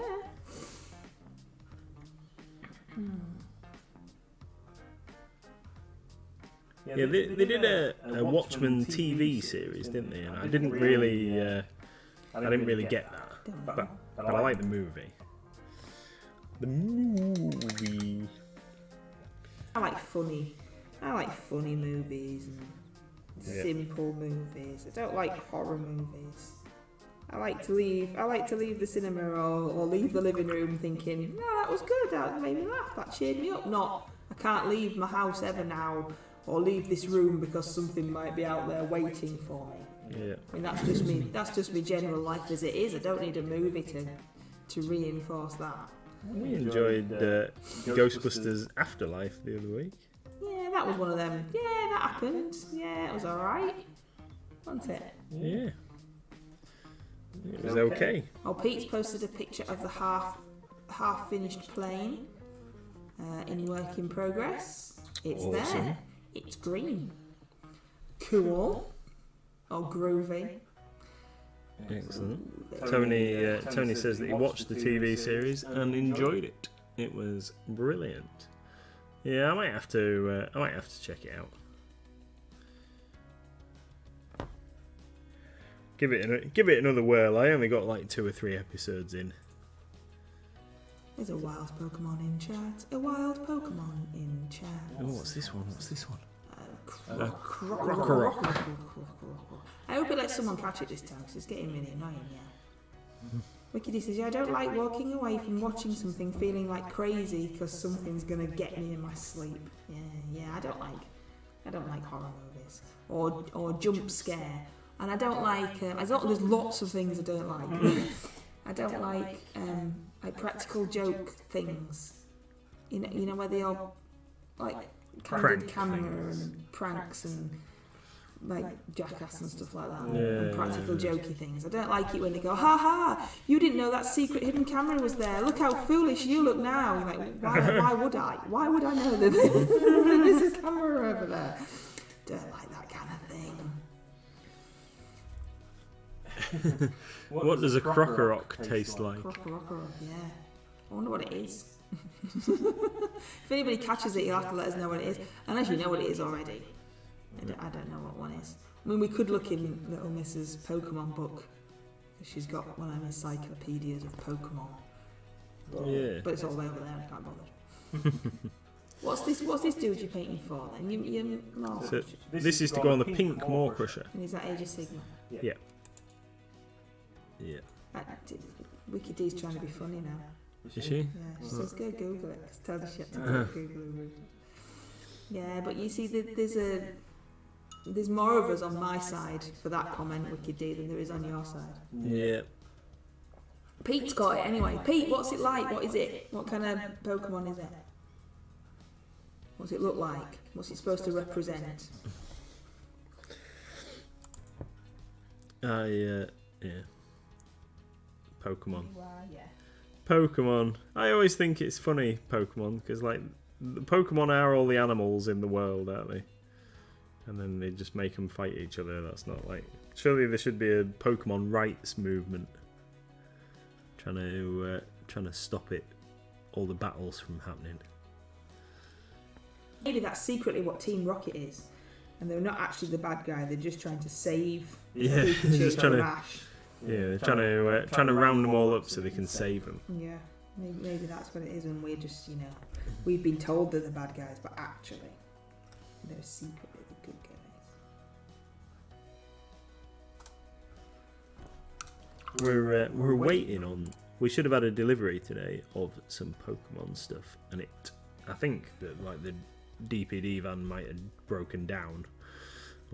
Yeah, they did a Watchmen TV series, didn't they? And I didn't really get that, but I like the movie. The movie. I like funny movies and simple movies. I don't like horror movies. I like to leave the cinema or leave the living room thinking, no, that was good, that made me laugh, that cheered me up. Not, I can't leave my house ever now, or leave this room because something might be out there waiting for me. Yeah. I mean, that's just me general life as it is. I don't need a movie to reinforce that. We enjoyed Ghostbusters Afterlife the other week. Yeah, that was one of them. Yeah, that happened. Yeah, it was alright. Wasn't it? Yeah. It was okay. Oh, Pete's posted a picture of the half finished plane in work in progress. It's Awesome. there. It's green. Cool. Oh, groovy. Excellent. Tony says that he watched the TV series and enjoyed it. It was brilliant. Yeah, I might have to check it out. Give it another whirl. I only got like 2 or 3 episodes in. There's a wild Pokemon in chat. A wild Pokemon in chat. Oh, what's this one? I hope it lets someone catch it this time because it's getting really annoying, yeah. Wickedy says, yeah, I don't like walking away from watching something feeling like crazy because something's going to get me in my sleep. Yeah, I don't like horror movies. Or jump scare. And I don't like, there's lots of things I don't like. I don't like practical joke things. You know where they are like candid camera and pranks and like jackass and stuff like that. And practical jokey things. I don't like it when they go, ha ha, you didn't know that secret hidden camera was there. Look how foolish you look now. You're like, why would I? Why would I know that there's a camera over there? Don't like that kind of thing. What does a Crocorock taste like? Crocorock, yeah. I wonder what it is. If anybody catches it, you'll have to let us know what it is. Unless you know what it is already. I don't know what one is. I mean, we could look in Little Miss's Pokemon book. She's got one of them encyclopedias of Pokemon. But it's all over there, I can't bother. What's this dude you're painting for then? So this is to go on the pink Maw Crusher. And is that Age of Sigma? Yeah. Yeah. Wiki D's trying to be funny now. Is she? Yeah, she says go Google it, because tell the shit to go Google it. Yeah, but you see, there's more of us on my side for that comment, Wiki D, than there is on your side. Yeah. Pete's got it anyway. Pete, what's it like? What is it? What kind of Pokemon is it? What's it look like? What's it supposed to represent? Yeah. Pokemon. Yeah. Pokemon. I always think it's funny, Pokemon, because like the Pokemon are all the animals in the world, aren't they? And then they just make them fight each other. That's not like. Surely there should be a Pokemon rights movement trying trying to stop it, all the battles from happening. Maybe that's secretly what Team Rocket is, and they're not actually the bad guy. They're just trying to save Pikachu just from trying to. Ash. Yeah, they're trying to round them all up so they can save them. Yeah, maybe that's what it is, and we're just, we've been told they're the bad guys, but actually, they're secretly the good guys. We're waiting on. We should have had a delivery today of some Pokemon stuff, and I think that like the DPD van might have broken down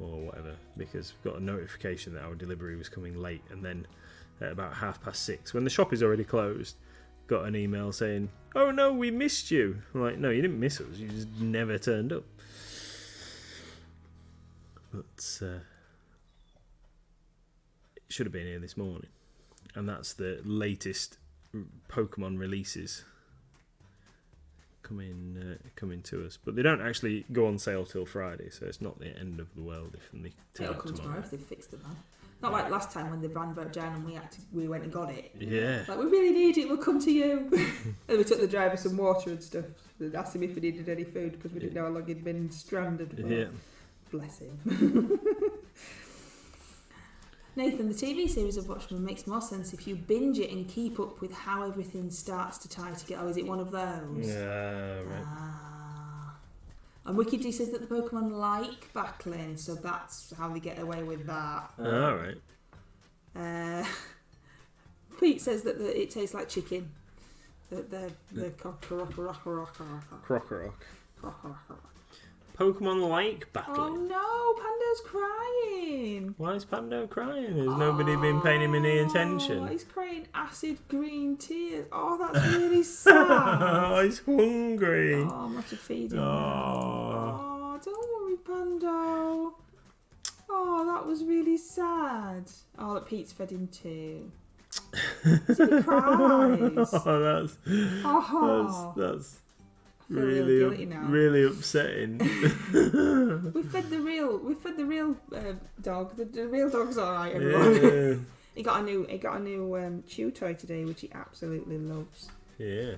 or whatever, because we got a notification that our delivery was coming late, and then at about 6:30, when the shop is already closed, got an email saying, "Oh no, we missed you." I'm like, no, you didn't miss us, you just never turned up. But it should have been here this morning, and that's the latest Pokemon releases coming to us, but they don't actually go on sale till Friday, so it's not the end of the world if they turn It'll up come tomorrow tomorrow. if they fixed the van. Not like last time when the van broke down and we went and got it. Yeah. Like, we really need it, we'll come to you. And we took the driver some water and stuff. They asked him if he needed any food because we didn't know how long he'd been stranded for. Yeah. Bless him. Nathan, the TV series of Watchmen makes more sense if you binge it and keep up with how everything starts to tie together. Oh, is it one of those? Yeah, right. And WikiD says that the Pokemon like battling, so that's how they get away with that. All right. Pete says that it tastes like chicken. The Krokorok. Pokemon like battling. Oh no, Pando's crying. Why is Pando crying? Has nobody been paying him any Oh, attention? he's crying acid green tears. Oh, that's really sad. Oh, he's hungry. Oh, I'm going to feed him. Oh. Oh, don't worry, Pando. Oh, that was really sad. Oh, look, Pete's fed him too. He cries. Oh, Oh, that's I feel really guilty now. really upsetting. We fed the real dog. The real dog's alright, everyone. Yeah. He got a new chew toy today, which he absolutely loves. Yeah.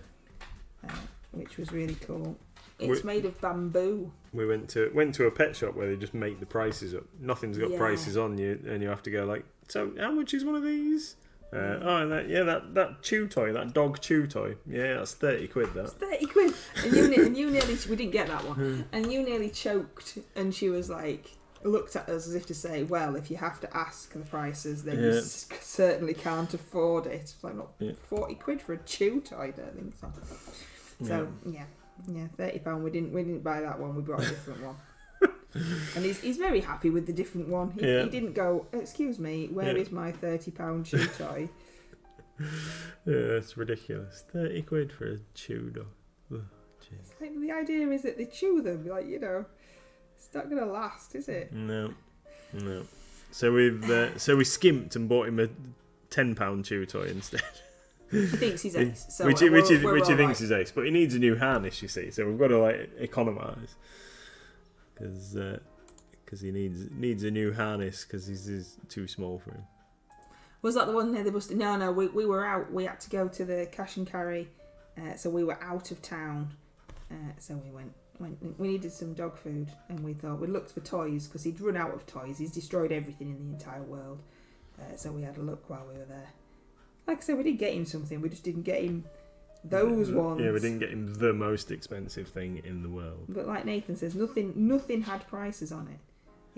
Which was really cool. It's made of bamboo. We went to a pet shop where they just make the prices up. Nothing's got Yeah. prices on you, and you have to go like, so how much is one of these? That chew toy, that dog chew toy. Yeah, that's 30 quid. That. It's 30 quid. And you nearly, we didn't get that one. And you nearly choked. And she was like, looked at us as if to say, well, if you have to ask the prices, then you certainly can't afford it. It's like, not 40 quid for a chew toy, I don't think so. So, yeah, £30. We didn't buy that one. We bought a different one. And he's very happy with the different one. He didn't go, excuse me, where is my £30 chew toy? Yeah, it's ridiculous. 30 quid for a chew dog. It's like, the idea is that they chew them. Like, it's not going to last, is it? No. So we skimped and bought him a £10 chew toy instead. He thinks he's ace. So which he we're thinks is ace, but he needs a new harness, you see. So we've got to like economise because he needs a new harness because he's too small for him. Was that the one near the bus? No, we were out. We had to go to the cash and carry, so we were out of town. So we went. We needed some dog food, and we thought we looked for toys because he'd run out of toys. He's destroyed everything in the entire world. So we had a look while we were there. Like I said, we did get him something. We just didn't get him those ones. Yeah, we didn't get him the most expensive thing in the world. But like Nathan says, nothing had prices on it.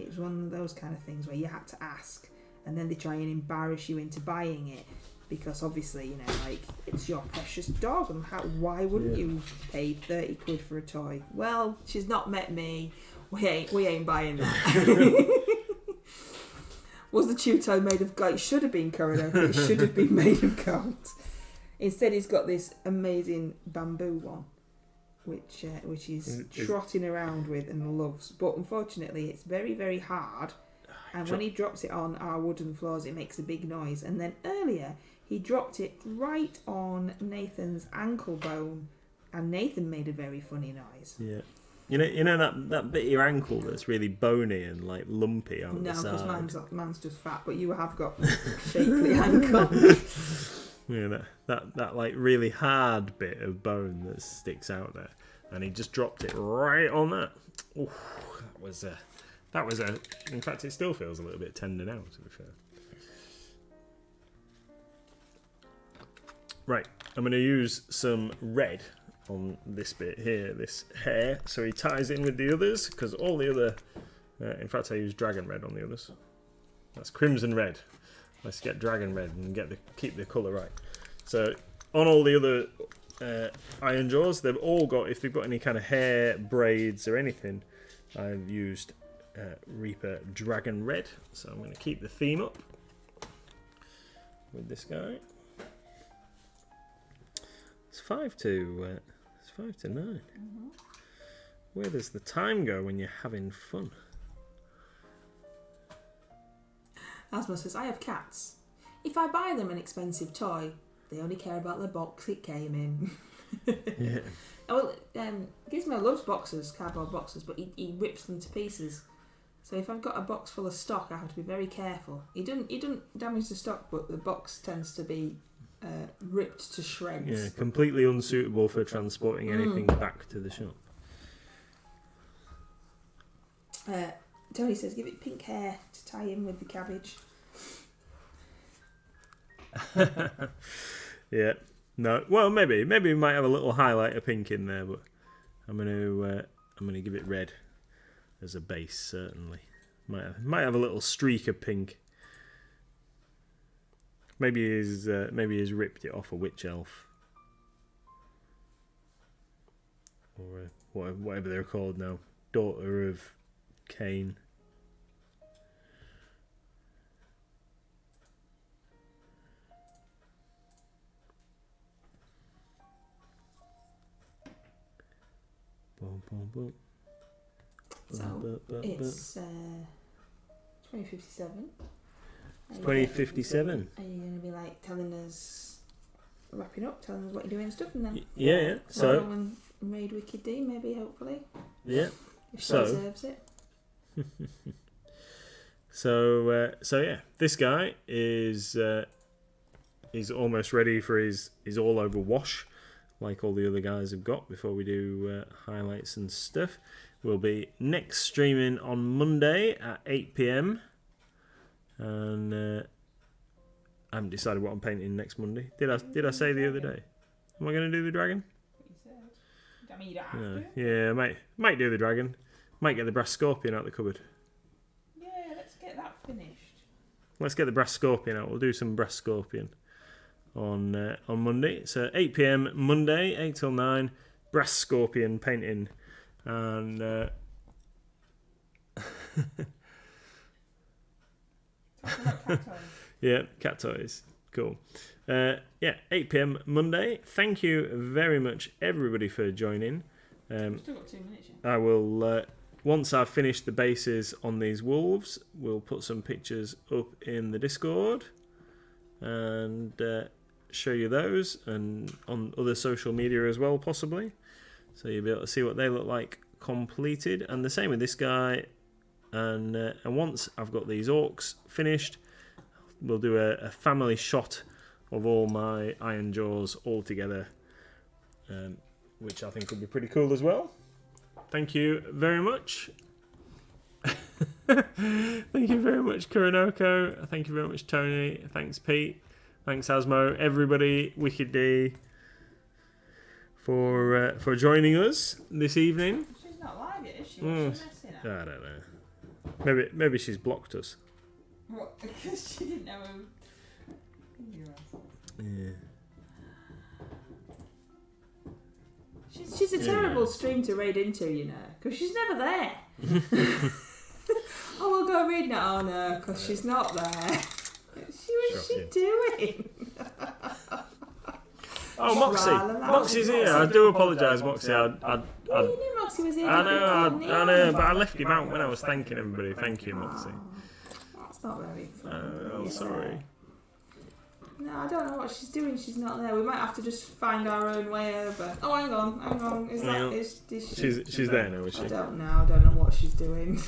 It was one of those kind of things where you had to ask, and then they try and embarrass you into buying it because obviously, like, it's your precious dog, and why wouldn't you pay 30 quid for a toy? Well, she's not met me. We ain't buying that. Was the chew toy made of gold? It should have been Coronado. It should have been made of gold. Instead, he's got this amazing bamboo one, which he's trotting around with and loves. But unfortunately, it's very, very hard. And when he drops it on our wooden floors, it makes a big noise. And then earlier, he dropped it right on Nathan's ankle bone, and Nathan made a very funny noise. Yeah. You know that bit of your ankle that's really bony and like lumpy on the side? No, because mine's just fat, but you have got a shapely ankle. Yeah, that like really hard bit of bone that sticks out there, and he just dropped it right on that. Ooh, that was a. In fact, it still feels a little bit tender now, to be fair. Right, I'm going to use some red on this bit here, this hair, so he ties in with the others, because all the other. In fact, I use dragon red on the others. That's crimson red. Let's get dragon red and keep the colour right. So on all the other iron jaws, they've all got, if they've got any kind of hair, braids or anything, I've used Reaper dragon red. So I'm going to keep the theme up with this guy. It's 5 to 9. Mm-hmm. Where does the time go when you're having fun? Asma says, I have cats. If I buy them an expensive toy, they only care about the box it came in. Yeah. Well, Gizmo loves boxes, cardboard boxes, but he rips them to pieces. So if I've got a box full of stock, I have to be very careful. He doesn't damage the stock, but the box tends to be ripped to shreds. Yeah, completely unsuitable for transporting anything back to the shop. Tony says, give it pink hair to tie in with the cabbage. Yeah. No. Well, maybe we might have a little highlight of pink in there, but I'm gonna give it red as a base. Certainly, might have a little streak of pink. Maybe he's ripped it off a witch elf, or whatever they're called now, daughter of Cain. So it's 2057. It's 2057. Are you going to be like telling us, wrapping up, telling us what you're doing and stuff, and then Yeah. So go and raid Wicked D, maybe, hopefully. Yeah. If she So deserves it. So yeah, this guy is almost ready for his all over wash, like all the other guys have got. Before we do highlights and stuff, we'll be next streaming on Monday at 8 p.m. and I haven't decided what I'm painting next Monday. Did I say the other day? Am I going to do the dragon? I mean, you don't have to. Yeah, might do the dragon. Might get the brass scorpion out the cupboard. Yeah, let's get that finished. Let's get the brass scorpion out. We'll do some brass scorpion on Monday. So 8 p.m. Monday, 8 till 9. Brass scorpion painting, and yeah, cat toys. Cool. Yeah, 8 p.m. Monday. Thank you very much, everybody, for joining. We've still got 2 minutes yet. I will, once I've finished the bases on these wolves, we'll put some pictures up in the Discord and show you those, and on other social media as well, possibly. So you'll be able to see what they look like completed. And the same with this guy. And once I've got these orcs finished, we'll do a family shot of all my iron jaws all together, which I think will be pretty cool as well. Thank you very much. Thank you very much, Kuronoko. Thank you very much, Tony. Thanks, Pete. Thanks, Asmo. Everybody, Wicked D, for joining us this evening. She's not live yet, is she? What's she messing at? I don't know. Maybe she's blocked us. What? Because she didn't know who you were. Yeah. She's a terrible stream to raid into, you know, because she's never there. Oh, we'll go raid now. Oh no, because she's not there. What's she doing? Oh, Moxie! Moxie's here. I do apologise, Moxie. You knew Moxie was here. I know, but I left him out when I was thanking everybody. Thank you, Moxie. That's not very fun. Oh, sorry. No, I don't know what she's doing. She's not there. We might have to just find our own way over. Oh, hang on. Is she? She's there now, is she? I don't know. I don't know what she's doing.